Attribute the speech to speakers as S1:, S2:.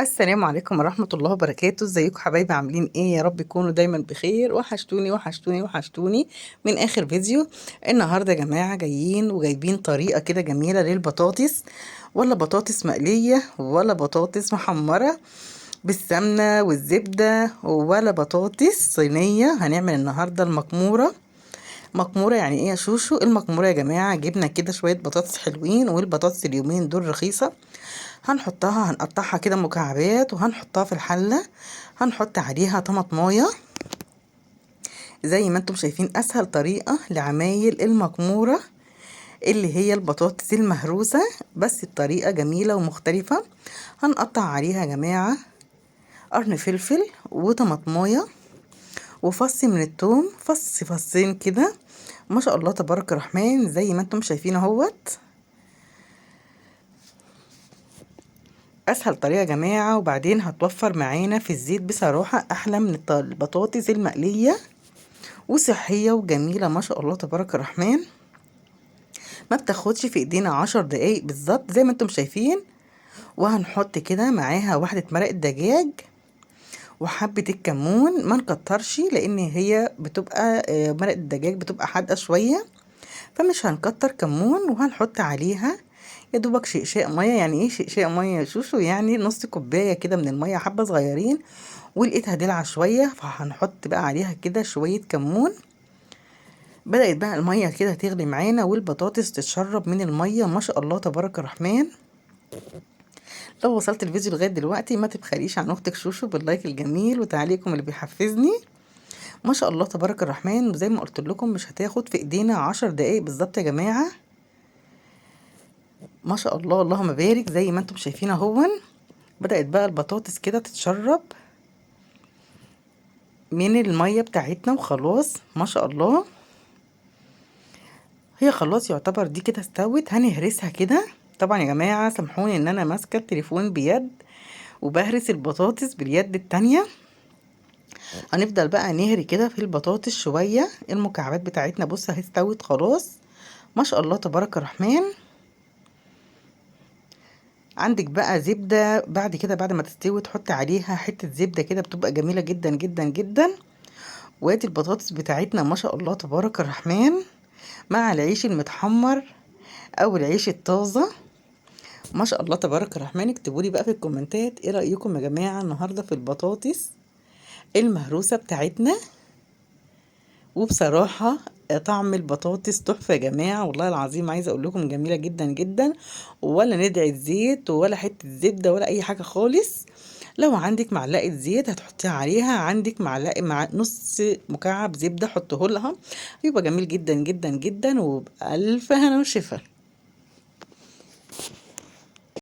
S1: السلام عليكم ورحمة الله وبركاته. ازيكم حبايبي؟ عاملين ايه؟ يا رب تكونوا دايما بخير. وحشتوني وحشتوني وحشتوني من اخر فيديو. النهاردة يا جماعة جايين وجايبين طريقة كده جميلة للبطاطس، ولا بطاطس مقلية ولا بطاطس محمرة بالسمنة والزبدة، ولا بطاطس صينية. هنعمل النهاردة المكمورة. مكمورة يعني ايه يا شوشو؟ المكمورة يا جماعة جبنا كده شوية بطاطس حلوين، والبطاطس اليومين دول رخيصة. هنقطعها كده مكعبات وهنحطها في الحلة. هنحط عليها طماطمايه زي ما انتم شايفين. اسهل طريقة لعمايل المكمورة اللي هي البطاطس المهروسة، بس الطريقة جميلة ومختلفة. هنقطع عليها يا جماعة قرن فلفل وطماطمايه وفص من التوم، فصين كده. ما شاء الله تبارك الرحمن زي ما انتم شايفين اهوت. اسهل طريقه يا جماعه، وبعدين هتوفر معانا في الزيت بصراحه. احلى من البطاطس المقليه، وصحيه وجميله ما شاء الله تبارك الرحمن. ما بتاخدش في ايدينا 10 دقايق بالظبط زي ما انتم شايفين. وهنحط كده معاها واحده مرق دجاج وحبه الكمون. ما نكترش لان هي بتبقى مرق الدجاج بتبقى حادقه شويه، فمش هنكتر كمون. وهنحط عليها يا دوبك شقشاق ميه. يعني ايه شقشاق ميه يا شوشو؟ يعني نص كوبايه كده من الميه، حبه صغيرين. ولقيتها دلع شويه، فهنحط بقى عليها كده شويه كمون. بدأت بقى الميه كده تغلي معانا والبطاطس تتشرب من الميه. ما شاء الله تبارك الرحمن. لو وصلت الفيديو لغايه دلوقتي ما تبخليش عن اختك شوشو باللايك الجميل وتعليقكم اللي بيحفزني. ما شاء الله تبارك الرحمن. وزي ما قلت لكم مش هتاخد في ايدينا 10 دقايق بالظبط يا جماعه. ما شاء الله اللهم بارك. زي ما انتم شايفين اهون. بدأت بقى البطاطس كده تتشرب من المية بتاعتنا وخلاص. ما شاء الله هي خلاص يعتبر دي كده استوت. هنهرسها كده. طبعا يا جماعة سامحوني ان انا ماسكة التليفون بيد وبهرس البطاطس باليد التانية. هنفضل بقى نهري كده في البطاطس شوية. المكعبات بتاعتنا بص اهي استوت خلاص. ما شاء الله تبارك الرحمن. عندك بقى زبدة بعد كده، بعد ما تستوي تحط عليها حتة زبدة كده بتبقى جميلة جدا جدا جدا. وادي البطاطس بتاعتنا ما شاء الله تبارك الرحمن مع العيش المتحمر او العيش الطازة. ما شاء الله تبارك الرحمن. اكتبوا لي بقى في الكومنتات ايه رأيكم يا جماعة النهاردة في البطاطس المهروسة بتاعتنا. وبصراحة طعم البطاطس تحفة يا جماعة، والله العظيم عايزة اقول لكم جميلة جدا جدا. ولا ندعي زيت ولا حتة زبدة ولا اي حاجة خالص. لو عندك معلقة زيت هتحطيها عليها، عندك معلقة مع نص مكعب زبدة حطه لها، يبقى جميل جدا جدا جدا. وبألف هنا وشفا.